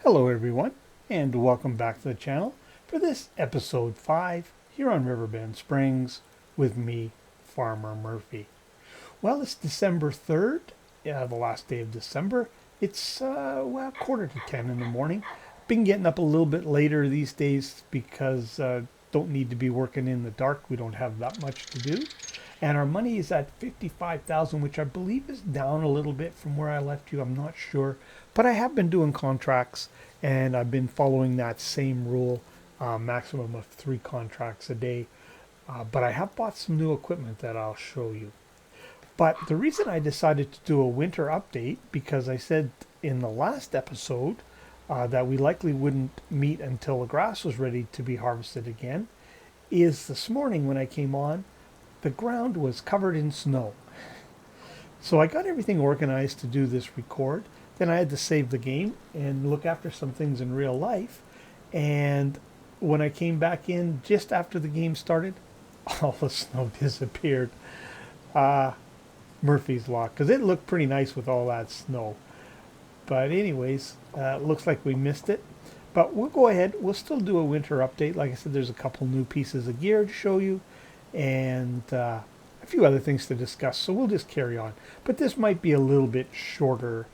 Hello everyone, and welcome back to the channel for this episode 5 here on Riverbend Springs with me, Farmer Murphy. Well, it's December 3rd, the last day of December. It's, quarter to 10 in the morning. Been getting up a little bit later these days because don't need to be working in the dark. We don't have that much to do. And our money is at 55,000, which I believe is down a little bit from where I left you. I'm not sure, but I have been doing contracts and I've been following that same rule, maximum of 3 contracts a day. But I have bought some new equipment that I'll show you. But the reason I decided to do a winter update, because I said in the last episode that we likely wouldn't meet until the grass was ready to be harvested again, is this morning when I came on, the ground was covered in snow. So I got everything organized to do this record. Then I had to save the game and look after some things in real life. And when I came back in just after the game started, all the snow disappeared. Murphy's Law, because it looked pretty nice with all that snow. But anyways, looks like we missed it. But we'll go ahead. We'll still do a winter update. Like I said, there's a couple new pieces of gear to show you and a few other things to discuss. So we'll just carry on. But this might be a little bit shorter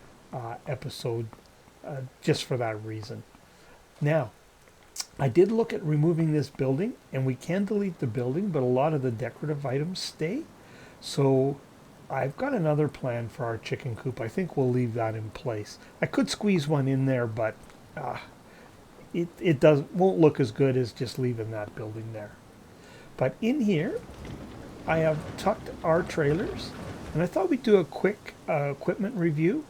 episode just for that reason. Now, I did look at removing this building, and we can delete the building, but a lot of the decorative items stay. So I've got another plan for our chicken coop. I think we'll leave that in place. I could squeeze one in there, but it won't look as good as just leaving that building there. But in here, I have tucked our trailers, and I thought we'd do a quick equipment review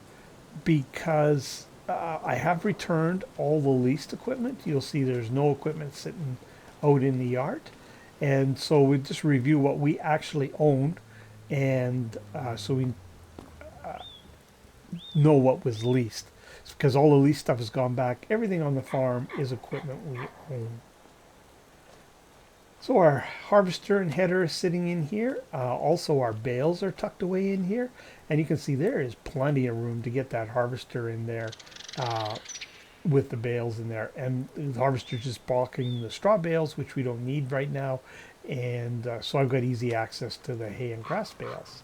because I have returned all the leased equipment. You'll see there's no equipment sitting out in the yard. And so we just review what we actually own, and so we know what was leased. Because all the leased stuff has gone back. Everything on the farm is equipment we own. So our harvester and header is sitting in here. Also our bales are tucked away in here. And you can see there is plenty of room to get that harvester in there with the bales in there. And the harvester's just blocking the straw bales, which we don't need right now. And so I've got easy access to the hay and grass bales.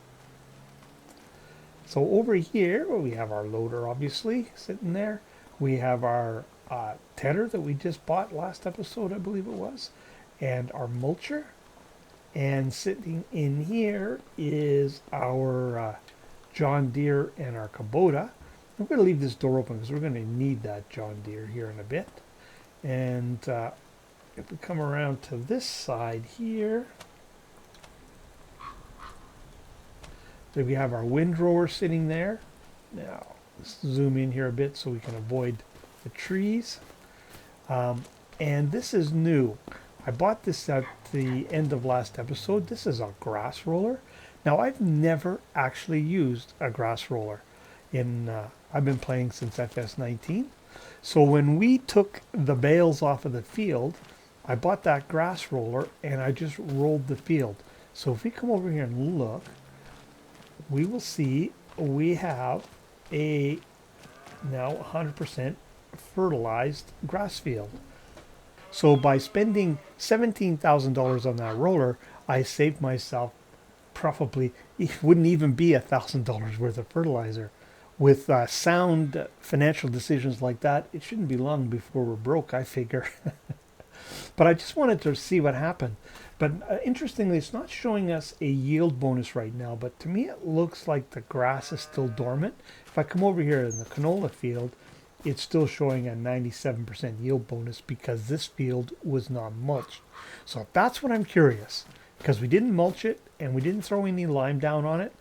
So over here, well, we have our loader obviously sitting there. We have our tedder that we just bought last episode, I believe it was. And our mulcher, and sitting in here is our John Deere and our Kubota. I'm going to leave this door open because we're going to need that John Deere here in a bit. And if we come around to this side here, so we have our windrower sitting there. Now let's zoom in here a bit so we can avoid the trees. And this is new. I bought this at the end of last episode. This is a grass roller. Now, I've never actually used a grass roller. I've been playing since FS19. So when we took the bales off of the field, I bought that grass roller and I just rolled the field. So if we come over here and look, we will see we have a now 100% fertilized grass field. So by spending $17,000 on that roller, I saved myself probably, it wouldn't even be $1,000 worth of fertilizer. With sound financial decisions like that, it shouldn't be long before we're broke, I figure. But I just wanted to see what happened. But interestingly, it's not showing us a yield bonus right now, but to me it looks like the grass is still dormant. If I come over here in the canola field, it's still showing a 97% yield bonus because this field was not mulched. So that's what I'm curious, because we didn't mulch it and we didn't throw any lime down on it.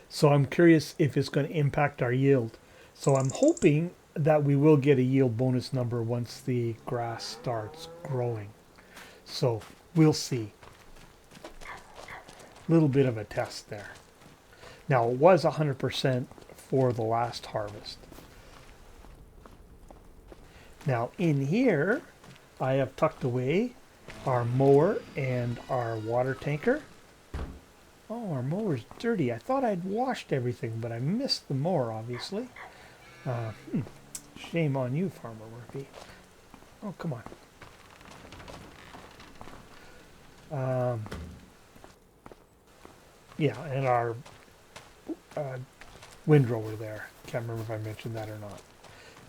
So I'm curious if it's going to impact our yield. So I'm hoping that we will get a yield bonus number once the grass starts growing. So we'll see. A little bit of a test there. Now it was 100% for the last harvest. Now in here, I have tucked away our mower and our water tanker. Oh, our mower's dirty. I thought I'd washed everything, but I missed the mower, obviously. Uh, hmm, Shame on you, Farmer Murphy. Oh, come on. Yeah, and our uh, windrower there. Can't remember if I mentioned that or not.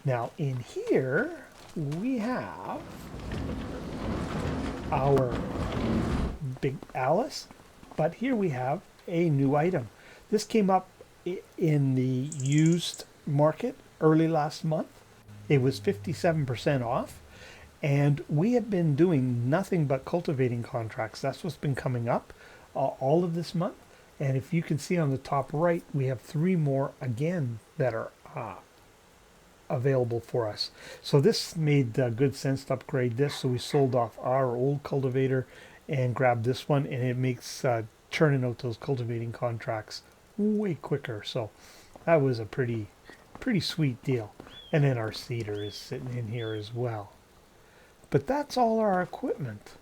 Now in here we have our Big Alice, but here we have a new item. This came up in the used market early last month. It was 57% off, and we have been doing nothing but cultivating contracts. That's what's been coming up all of this month. And if you can see on the top right, we have 3 more again that are available for us. So this made good sense to upgrade this. So we sold off our old cultivator and grabbed this one, and it makes churning out those cultivating contracts way quicker. So that was a pretty sweet deal. And then our seeder is sitting in here as well. But that's all our equipment.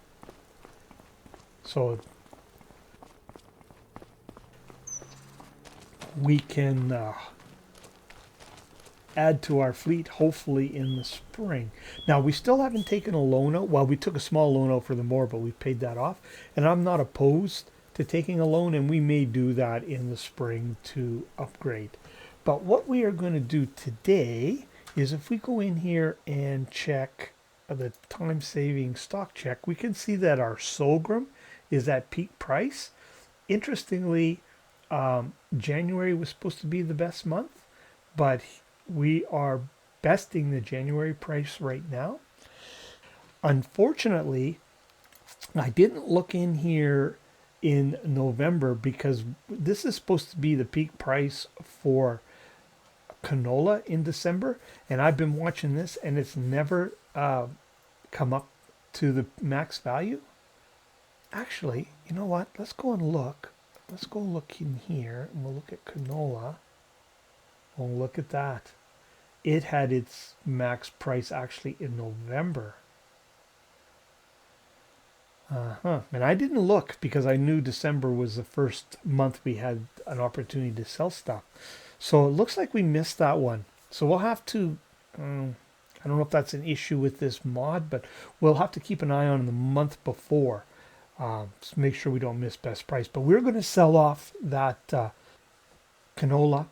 So we can add to our fleet hopefully in the spring. Now we still haven't taken a loan out. Well, we took a small loan out for the mower, but we paid that off. And I'm not opposed to taking a loan, and we may do that in the spring to upgrade. But what we are going to do today is if we go in here and check the time-saving stock check, we can see that our sorghum is at peak price. Interestingly, January was supposed to be the best month, but we are besting the January price right now. Unfortunately, I didn't look in here in November because this is supposed to be the peak price for canola in December, and I've been watching this and it's never come up to the max value. Actually, you know what? Let's go and look. Let's go look in here and we'll look at canola. Oh, look at that. It had its max price actually in November. And I didn't look because I knew December was the first month we had an opportunity to sell stuff. So it looks like we missed that one. So we'll have to, I don't know if that's an issue with this mod, but we'll have to keep an eye on the month before. To make sure we don't miss best price. But we're going to sell off that canola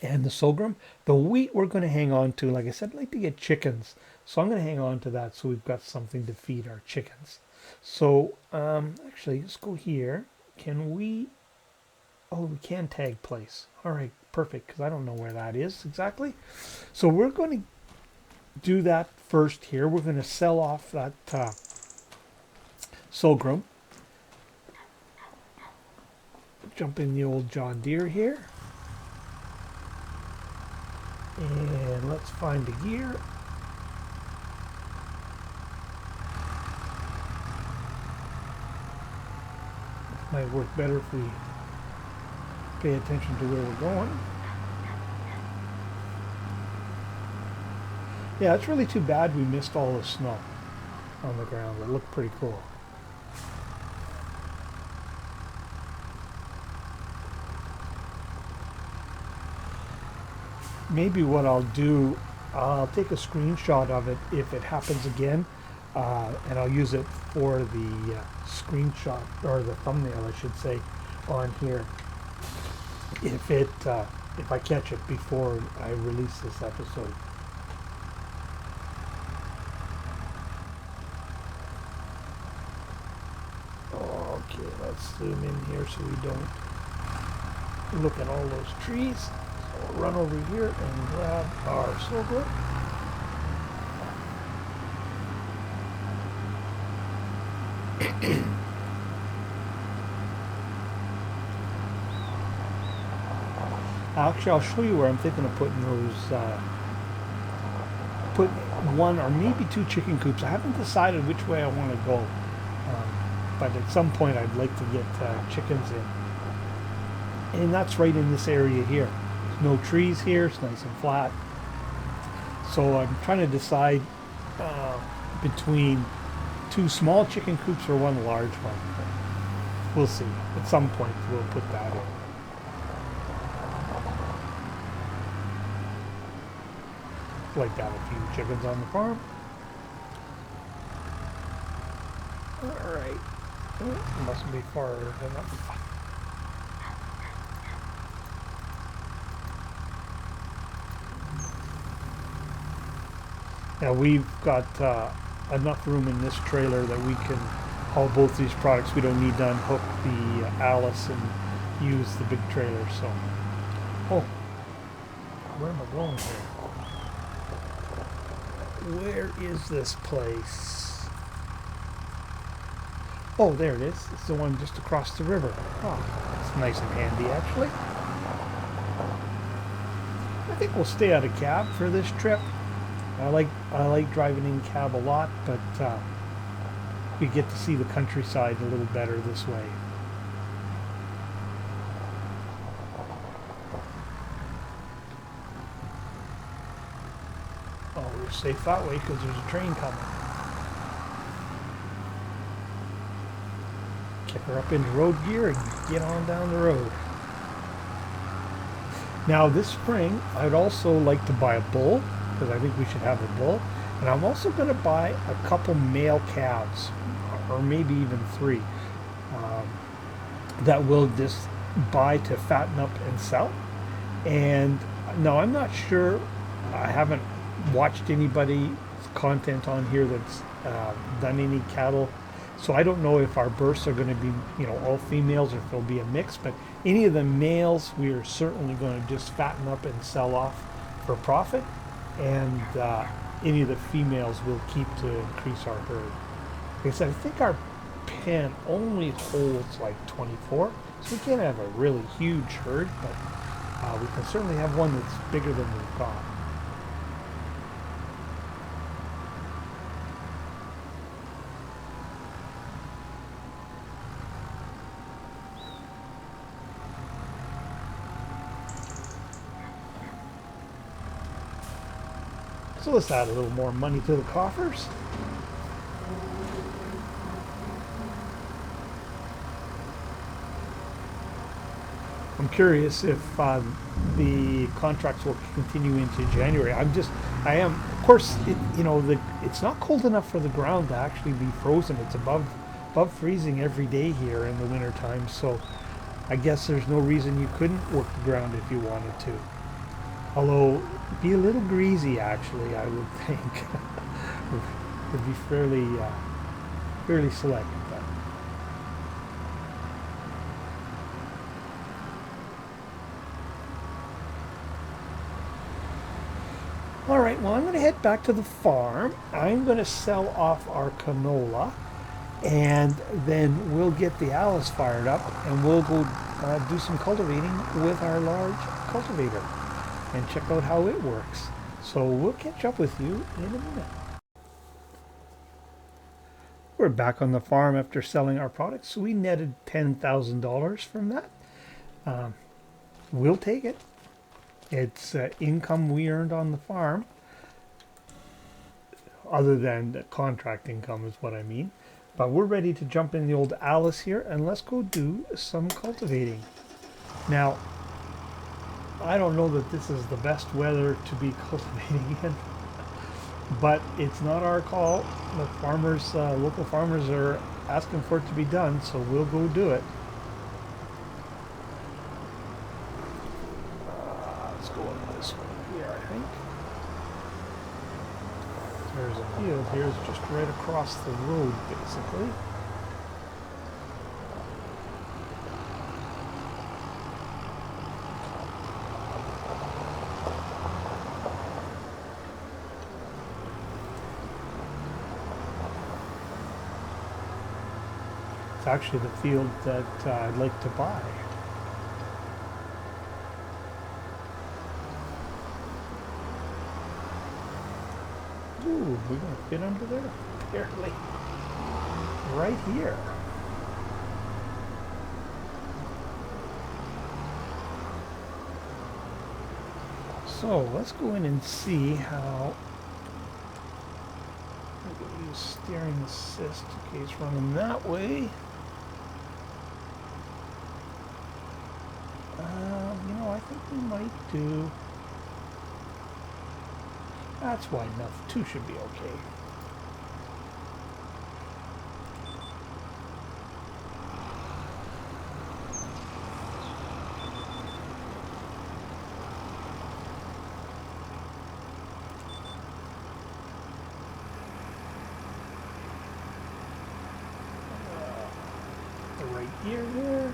and the sorghum. The wheat we're going to hang on to. Like I said, I'd like to get chickens. So I'm going to hang on to that so we've got something to feed our chickens. So actually, let's go here. Can we... Oh, we can tag place. All right, perfect, because I don't know where that is exactly. So we're going to do that first here. We're going to sell off that sorghum. Jump in the old John Deere here. And let's find the gear. Might work better if we pay attention to where we're going. Yeah, it's really too bad we missed all the snow on the ground. It looked pretty cool. Maybe what I'll do, I'll take a screenshot of it if it happens again, and I'll use it for the screenshot, or the thumbnail I should say, on here if I catch it before I release this episode. Okay, let's zoom in here so we don't look at all those trees. So we'll run over here and grab our sorghum. Actually, I'll show you where I'm thinking of putting those, put 1 or maybe 2 chicken coops. I haven't decided which way I want to go, but at some point I'd like to get chickens in. And that's right in this area here. There's no trees here, it's nice and flat. So I'm trying to decide between 2 small chicken coops or 1 large one. We'll see. At some point we'll put that in. like to have a few chickens on the farm. All right. Mustn't be far enough. Now we've got enough room in this trailer that we can haul both these products. We don't need to unhook the Alice and use the big trailer. So, oh, where am I going here? Where is this place? Oh, there it is. It's the one just across the river. Oh, it's nice and handy, actually. I think we'll stay out of cab for this trip. I like driving in cab a lot, but we get to see the countryside a little better this way. Oh, we're safe that way because there's a train coming. Kick her up into road gear and get on down the road. Now this spring, I'd also like to buy a bull, because I think we should have a bull. And I'm also going to buy a couple male calves, or maybe even 3, that we'll just buy to fatten up and sell. And no, I'm not sure. I haven't watched anybody's content on here that's done any cattle. So I don't know if our births are going to be, all females, or if there'll be a mix. But any of the males, we are certainly going to just fatten up and sell off for profit. And any of the females we'll keep to increase our herd. Like I said, I think our pen only holds like 24, so we can't have a really huge herd, but we can certainly have one that's bigger than we've got. So let's add a little more money to the coffers. I'm curious if the contracts will continue into January. I am, of course, it's not cold enough for the ground to actually be frozen. It's above freezing every day here in the winter time. So I guess there's no reason you couldn't work the ground if you wanted to. Although, be a little greasy, actually, I would think. Would be fairly slick. But. All right, well, I'm going to head back to the farm. I'm going to sell off our canola, and then we'll get the Alice fired up, and we'll go do some cultivating with our large cultivator and check out how it works. So we'll catch up with you in a minute. We're back on the farm after selling our products. We netted $10,000 from that. We'll take it. It's income we earned on the farm, other than the contract income is what I mean. But we're ready to jump in the old Alice here, and let's go do some cultivating. Now, I don't know that this is the best weather to be cultivating in, but it's not our call. The farmers, local farmers are asking for it to be done, so we'll go do it. Let's go on this one here, I think. There's a field here, it's just right across the road, basically. It's actually the field that I'd like to buy. Ooh, we're going to fit under there? Barely. Right here. So let's go in and see how. I'm going to use steering assist in case running that way. I think we might do. That's wide enough. 2 should be okay. The right ear here.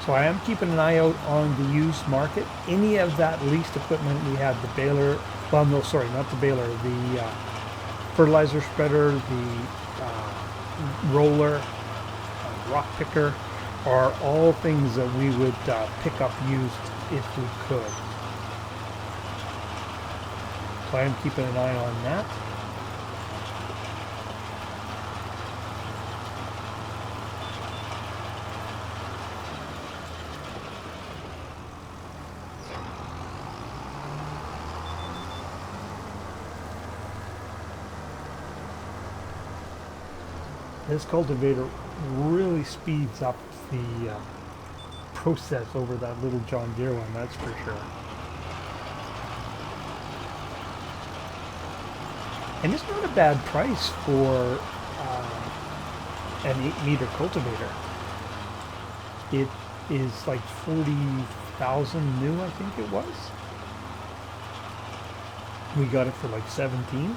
So I am keeping an eye out on the used market. Any of that leased equipment we had, the baler, well no, sorry, not the baler, the fertilizer spreader, the roller, rock picker, are all things that we would pick up used if we could. So I am keeping an eye on that. This cultivator really speeds up the process over that little John Deere one, that's for sure. And it's not a bad price for an 8-meter cultivator. It is like 40,000 new, I think it was. We got it for like 17.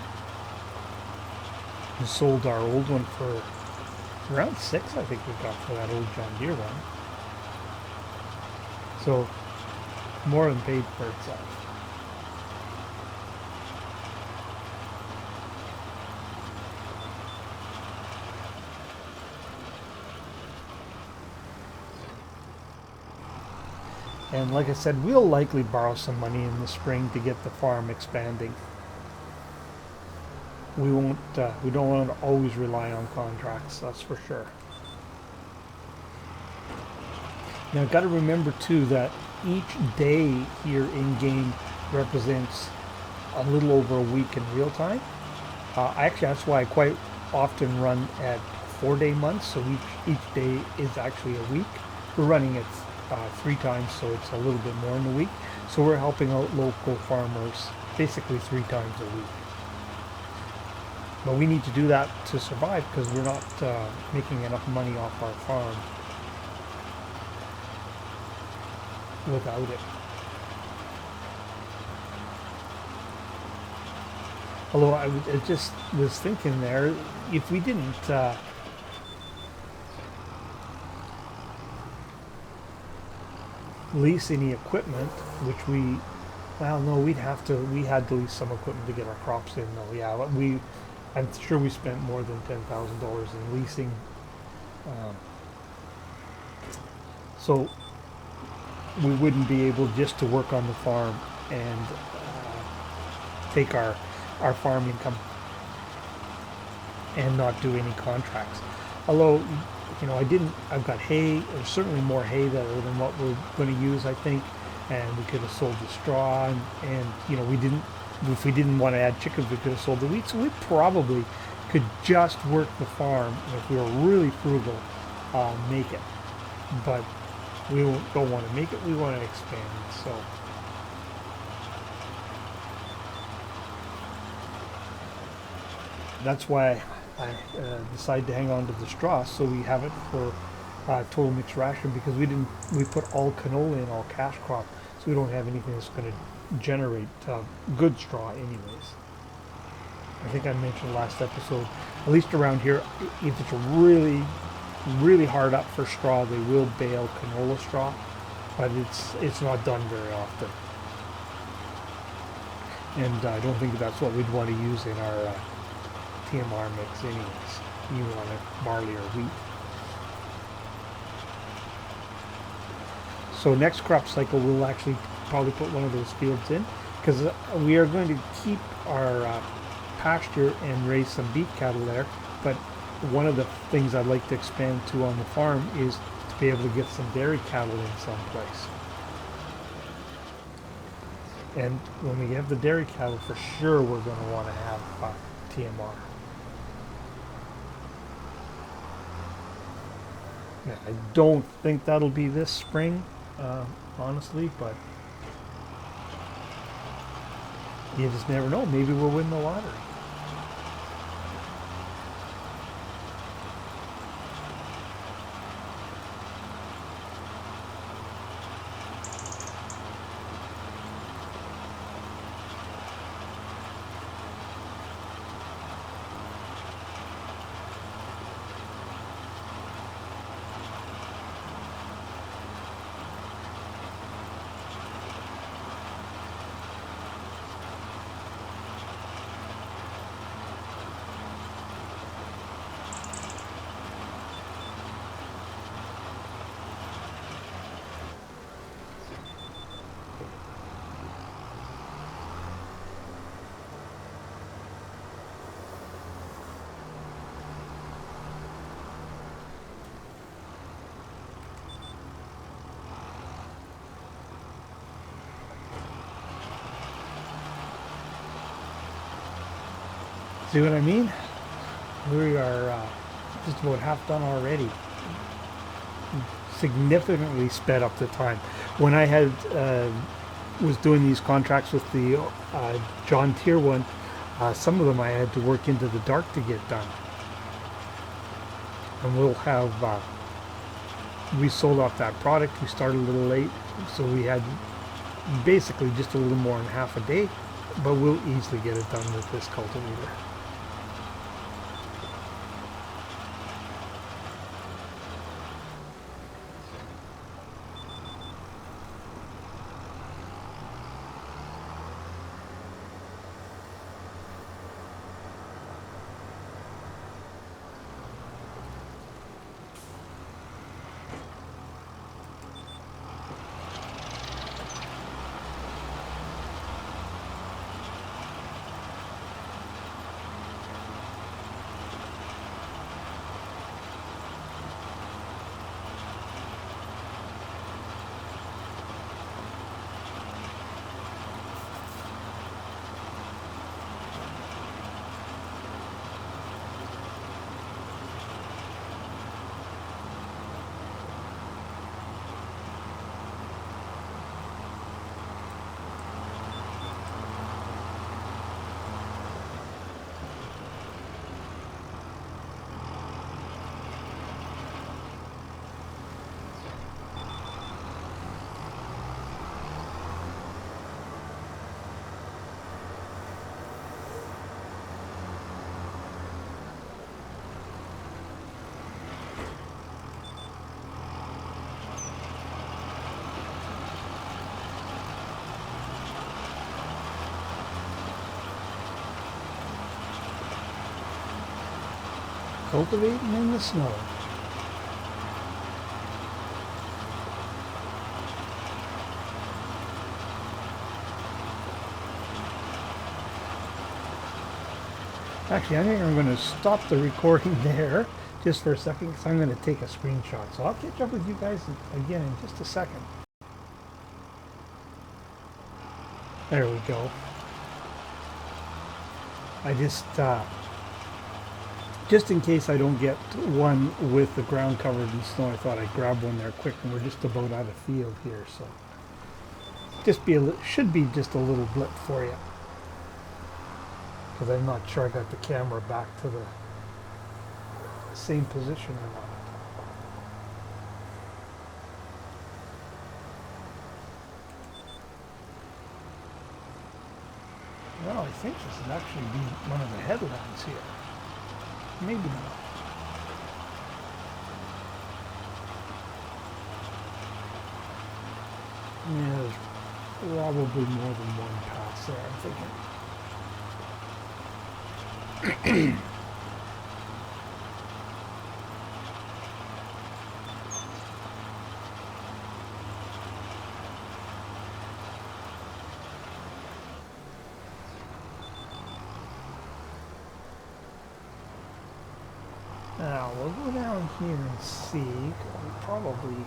We sold our old one for around 6, I think we got for that old John Deere one. So more than paid for itself. And like I said, we'll likely borrow some money in the spring to get the farm expanding. We won't. We don't want to always rely on contracts. That's for sure. Now, I've got to remember too that each day here in game represents a little over a week in real time. Actually, that's why I quite often run at 4-day months. So each day is actually a week. We're running it 3 times, so it's a little bit more in the week. So we're helping out local farmers basically 3 times a week. But we need to do that to survive because we're not making enough money off our farm without it. Although I just was thinking there, if we didn't lease any equipment, which we, well, no, we had to lease some equipment to get our crops in though. Yeah, I'm sure we spent more than $10,000 in leasing. So we wouldn't be able just to work on the farm and take our farm income and not do any contracts. Although, you know, I've got hay. There's certainly more hay than what we're going to use, I think. And we could have sold the straw, and you know, if we didn't want to add chickens, we could have sold the wheat. So we probably could just work the farm, and if we were really frugal, make it. But we don't want to make it. We want to expand. So that's why I decided to hang on to the straw, so we have it for total mixed ration, because we put all canola in, all cash crop, so we don't have anything that's going to generate good straw anyways. I think I mentioned last episode, at least around here, if it's really, really hard up for straw, they will bale canola straw, but it's not done very often. And I don't think that's what we'd want to use in our TMR mix anyways, even on a barley or wheat. So next crop cycle we'll actually probably put one of those fields in, because we are going to keep our pasture and raise some beef cattle there, but one of the things I'd like to expand to on the farm is to be able to get some dairy cattle in someplace. And when we have the dairy cattle, for sure we're going to want to have TMR. Yeah, I don't think that'll be this spring, honestly, but you just never know. Maybe we'll win the lottery. See what I mean? We are just about half done already. Significantly sped up the time. When I had was doing these contracts with the John Tier one, some of them I had to work into the dark to get done. And we'll have we sold off that product. We started a little late, so we had basically just a little more than half a day, but we'll easily get it done with this cultivator. Cultivating in the snow. Actually, I think I'm going to stop the recording there just for a second because I'm going to take a screenshot. So I'll catch up with you guys again in just a second. There we go. I just in case I don't get one with the ground covered in snow, I thought I'd grab one there quick, and we're just about out of field here, so should be just a little blip for you, because I'm not sure I got the camera back to the same position or not. Well, I think this would actually be one of the headlands here. Maybe not. Yeah, there's probably more than one pass there, I'm thinking. Now, we'll go down here and see. We probably...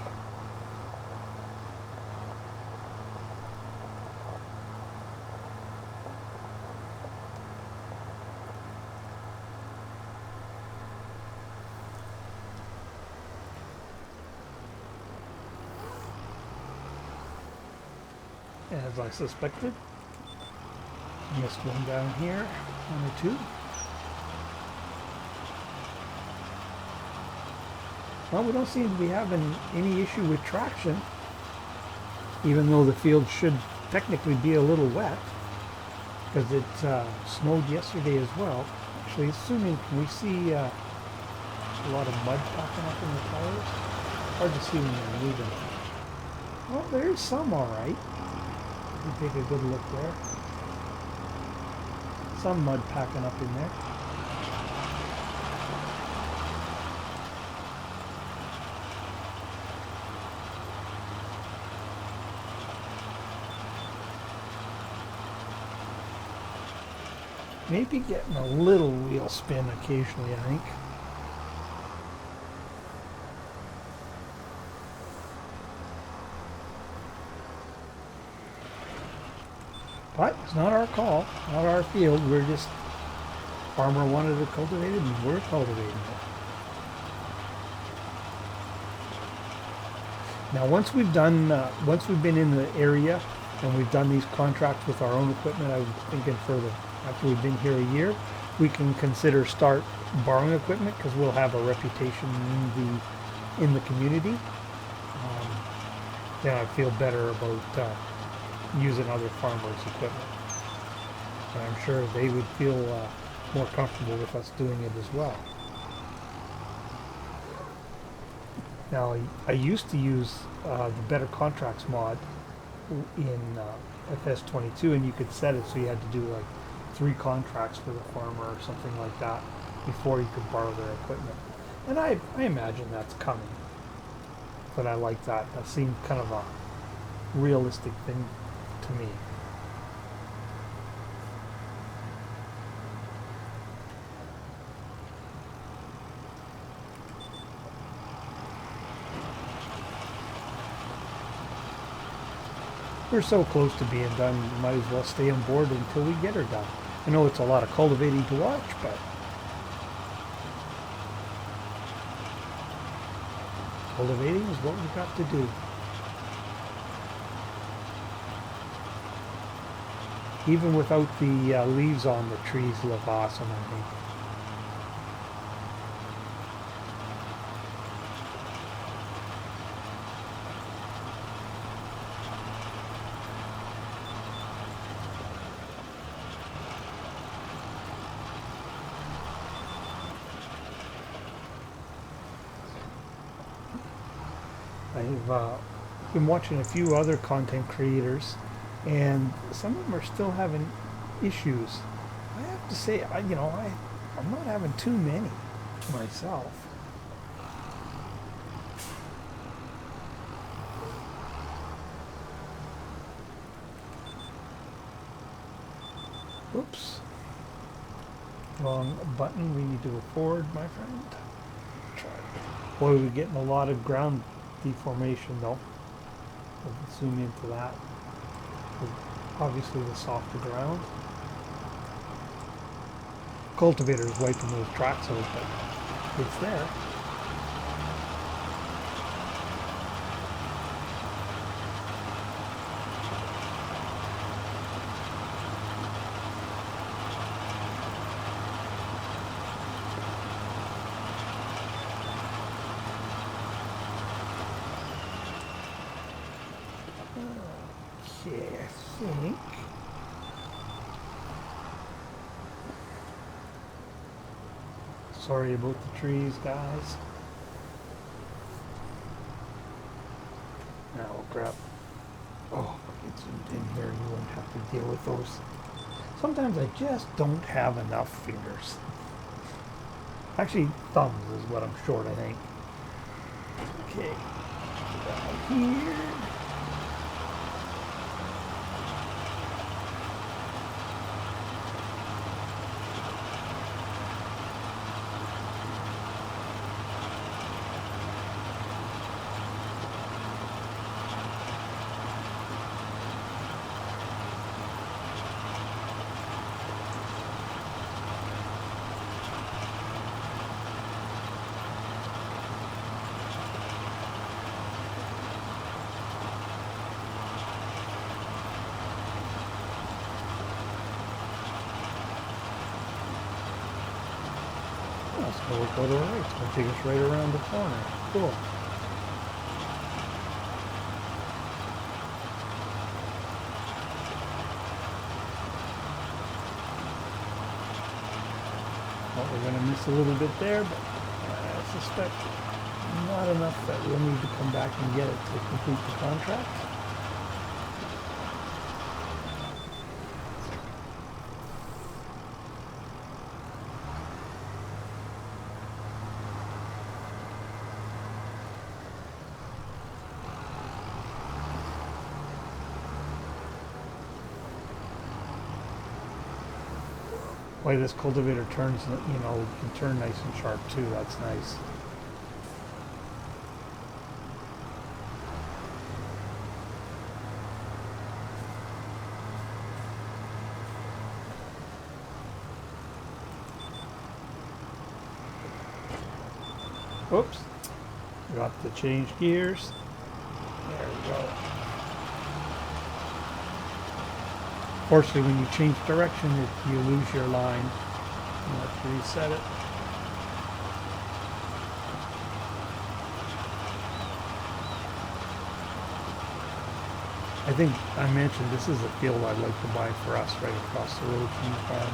as I suspected. Missed one down here, one or two. Well, we don't seem to be having any issue with traction, even though the field should technically be a little wet, because it snowed yesterday as well. Actually, assuming, can we see a lot of mud popping up in the tires? Hard to see when they're moving. Well, there's some all right. If you take a good look there. Some mud packing up in there. Maybe getting a little wheel spin occasionally, I think. But it's not our call, not our field. We're just, farmer wanted to cultivate it and we're cultivating it. Now once we've been in the area and we've done these contracts with our own equipment, I was thinking further, after we've been here a year, we can consider start borrowing equipment because we'll have a reputation in the community. Then I feel better about using other farmers' equipment. And I'm sure they would feel more comfortable with us doing it as well. Now, I used to use the Better Contracts mod in FS25, and you could set it so you had to do like 3 contracts with a farmer or something like that before you could borrow their equipment. And I imagine that's coming. But I like that. That seemed kind of a realistic thing to me. We're so close to being done, we might as well stay on board until we get her done. I know it's a lot of cultivating to watch, but cultivating is what we've got to do. Even without the leaves on the trees look awesome, I think. I've been watching a few other content creators, and some of them are still having issues. I have to say, I'm not having too many myself. Oops. Wrong button. We need to go forward, my friend. Boy, we're getting a lot of ground deformation though. We'll zoom into that. Obviously the softer ground. Cultivator is wiping those tracks out, but it's there. Okay, I think. Sorry about the trees, guys. Now we'll grab. Oh, it's in here. You won't have to deal with those. Sometimes I just don't have enough fingers. Actually, thumbs is what I'm short, I think. Okay. Down here. Oh, so we'll go to the right. It's going to take us right around the corner. Cool. Well, we're going to miss a little bit there, but I suspect not enough that we'll need to come back and get it to complete the contract. Boy, this cultivator turns, you know, can turn nice and sharp too. That's nice. Oops. Got to change gears. There we go. Fortunately, when you change direction, you lose your line. You have to reset it. I think I mentioned this is a field I'd like to buy for us right across the road from the farm.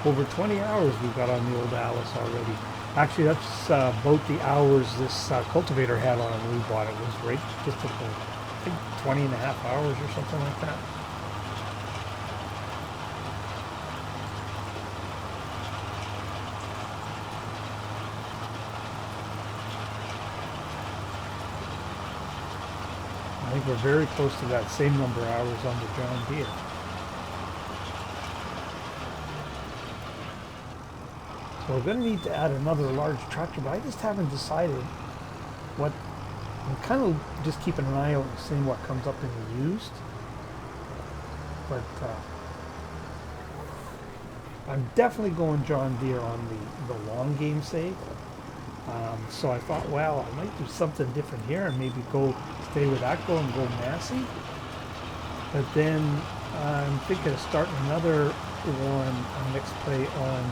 Over 20 hours we've got on the old Alice already. Actually, that's about the hours this cultivator had on it when we bought it. It was right just at the, I think, 20 and a half hours or something like that. I think we're very close to that same number of hours on the John Deere. So we're going to need to add another large tractor, but I just haven't decided what. I'm kind of just keeping an eye out and seeing what comes up in the used. But I'm definitely going John Deere on the long game save. So I thought, well, I might do something different here and maybe stay with ACO and go Massey. But then I'm thinking of starting another one, a mixed play on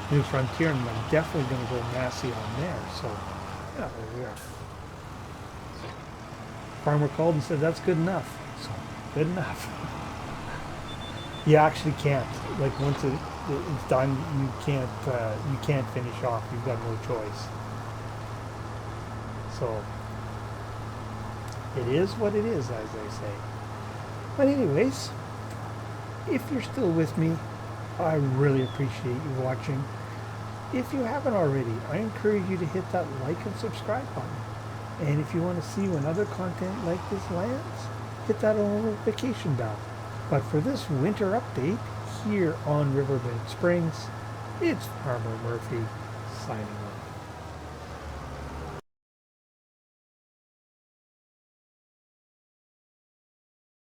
New Frontier, and I'm definitely going to go Massey on there. So, yeah, there we are. Farmer called and said that's good enough. So, good enough. You actually can't. Like once it's done, you can't finish off. You've got no choice. So, it is what it is, as they say. But anyways, if you're still with me, I really appreciate you watching. If you haven't already, I encourage you to hit that like and subscribe button. And if you want to see when other content like this lands, hit that notification bell. But for this winter update here on Riverbend Springs, it's Farmer Murphy signing off.